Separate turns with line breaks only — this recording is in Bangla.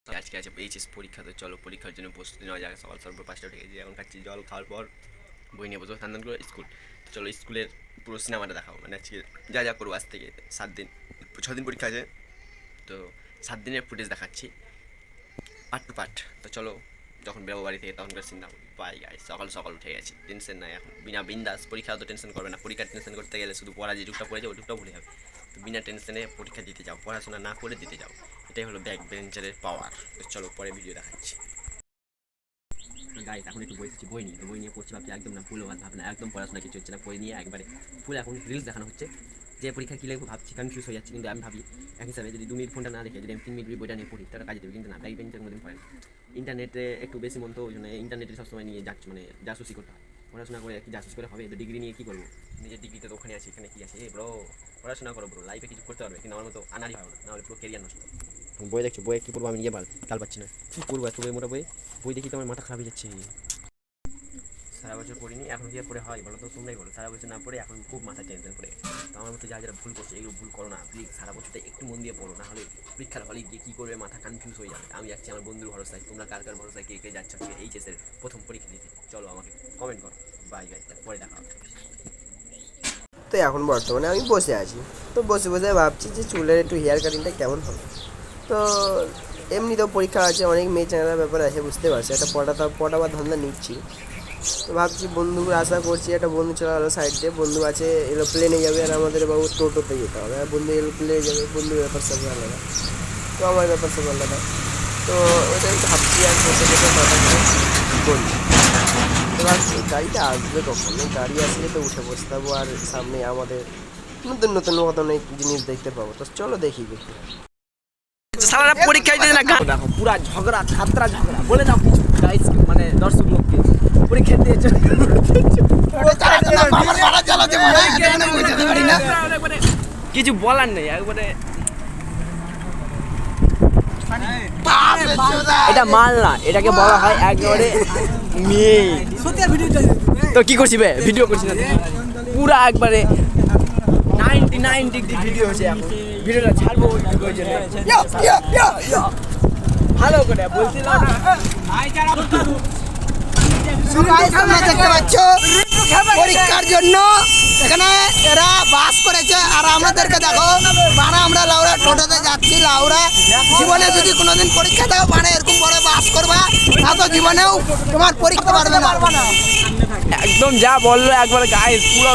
আজকে আছে এইচএস পরীক্ষা, তো চলো পরীক্ষার জন্য প্রস্তুতি নেওয়া যাক। সকাল সকাল 5টা উঠে গেছি, এখন খাচ্ছি জল, খাওয়ার পর বই নিয়ে বসবো স্নান করে স্কুল। তো চলো স্কুলের পুরো সিনেমাটা দেখাবো, মানে আজকে যা যা করবো আজ থেকে 7 দিন 6 দিন পরীক্ষা আছে, তো 7 দিনের ফুটেজ দেখাচ্ছি পার্ট টু পার্ট। তো চলো যখন বেরোবো বাড়ি থেকে তখনকার চিন্তা পাই গাই। সকাল সকাল উঠে গেছি, টেনশন নাই এখন, বিনা বিন্দাস। পরীক্ষা তো টেনশন করবে না, পরীক্ষার টেনশন করতে গেলে শুধু পড়া যেটুকটা পড়ে যাবে ওটুকটা ভুলে যাবে। তো বিনা টেনশনে পরীক্ষা দিতে যাও, পড়াশোনা না করে দিতে যাও, এটাই হলো ব্যাক বেঞ্চারের পাওয়ার। তো চলো পরে ভিডিও দেখাচ্ছি। গাইস এখন একটু বসেছি বই নিয়ে, তো বই নিয়ে পড়ছি, ভাবছি একদম না ফুল ভাবনা, একদম পড়াশোনা কিছু হচ্ছে না, বই নিয়ে একবারে ফুল। এখন রিলস দেখানো হচ্ছে যে পরীক্ষা কী লিখবো ভাবছি, কনফিউজ হয়ে যাচ্ছে। কিন্তু আমি ভাবি এক হিসাবে যদি 2 মিনিট ফোনটা না দেখে যদি আমি 3 মিনিট বইটা নিয়ে পড়ি তাহলে কাজে দেবে, কিন্তু না, ব্যাক বেঞ্চের মধ্যে পড়ে না। ইন্টারনেটে একটু বেশি মন, তো ওই জন্য ইন্টারনেটে সবসময় নিয়ে যাচ্ছে, মানে জাসুসি করতে হয়। পড়াশোনা করে কি জাসুস করে হবে? তো ডিগ্রি নিয়ে কী করবো? নিজের ডিগ্রিতে তো ওখানে আছে, এখানে কী আছে? ব্রো পড়াশোনা করো ব্রো, লাইফে কিছু করতে পারবে, কিন্তু আমার মতো আনারই হবে না, নাহলে পুরো কেরিয়ার নষ্ট। বই দেখছো, বই কী করবো আমি নিজে কাল পাচ্ছি না, কী করবো এত বই মোটা বই। বই দেখি তো আমার মাথা খারাপ হয়ে যাচ্ছে। সারা বছর পড়িনি, এখন কি পড়ে হয় বলো তো? তোমরাই বলো। সারা বছর না পড়ে এখন খুব মাথায় টেনশন পড়ে গেছে। তো আমার মতো যারা ভুল করছে এগুলো ভুল করো না প্লিজ, সারা বছরটা একটু মন দিয়ে পড়ো, না হলে পরীক্ষার হলে গিয়ে কী করবে মাথা কনফিউজ হয়ে যাবে। আমি যাচ্ছি আমার বন্ধুর ভরসায়, তোমরা কার কার ভরসায় কে কে যাচ্ছ এইচএসের প্রথম পরীক্ষা দিতে? চলো আমাকে কমেন্ট করো। বাই গাইস, পরে দেখা হবে।
তো এখন বর্তমানে আমি বসে আছি, তো বসে বসে ভাবছি যে চুলের একটু হেয়ার কাটিংটা কেমন হবে। তো এমনি তো পরীক্ষা আছে, অনেক মেয়ে চ্যানেলের ব্যাপার আছে, বুঝতে পারছি, একটা পটাবার ধান্দা নিচ্ছি। তো ভাবছি বন্ধুর আশা করছি, একটা বন্ধু চলে গেলো সাইড দিয়ে, বন্ধু আছে এলো প্লেনে যাবে, আর আমাদের বাবু টোটোতে যেতে হবে, আর বন্ধু এলো প্লেনে যাবে, বন্ধুর ব্যাপার সব আলাদা, তো আমার ব্যাপার সব আলাদা। তো ওইটাই ভাবছি আর বসে বসে মাথা করে বলি। তো ভাবছি গাড়িটা আসবে কখন, গাড়ি আসলে তো উঠে বসতে পারবো, আর সামনে আমাদের নতুন নতুন অনেক জিনিস দেখতে পাবো। তো চলো দেখি দেখি।
সারা পরীক্ষায় দিতে না দেখো পুরা ঝগড়া ছাত্রা ঝগড়া বলে দাও কিছু গাইস, মানে দর্শক লোককে পরীক্ষা দিয়েছে কিছু বলার নেই একবারে। এটা মাল না, এটাকে বলা হয় একেবারে মেয়ে। তো কি করছি বে, ভিডিও করছি না পুরা একবারে 99 ডিগ্রি ভিডিও হচ্ছে। এখন ভিডিওটা ছাড়বো ভালো করে বলছিলাম না।
দেখতে পাচ্ছ পরীক্ষার জন্য এখানে এরা বাস করেছে, আর আমাদেরকে দেখো মানে আমরা লাউরা টোটোতে যাচ্ছি। লাউরা জীবনে যদি কোনোদিন পরীক্ষা দাও মানে এরকম বড় বাস করবা, তা তো জীবনেও তোমার পরীক্ষা পারবে না।
একদম যা বললো একবার গায়ে পুরো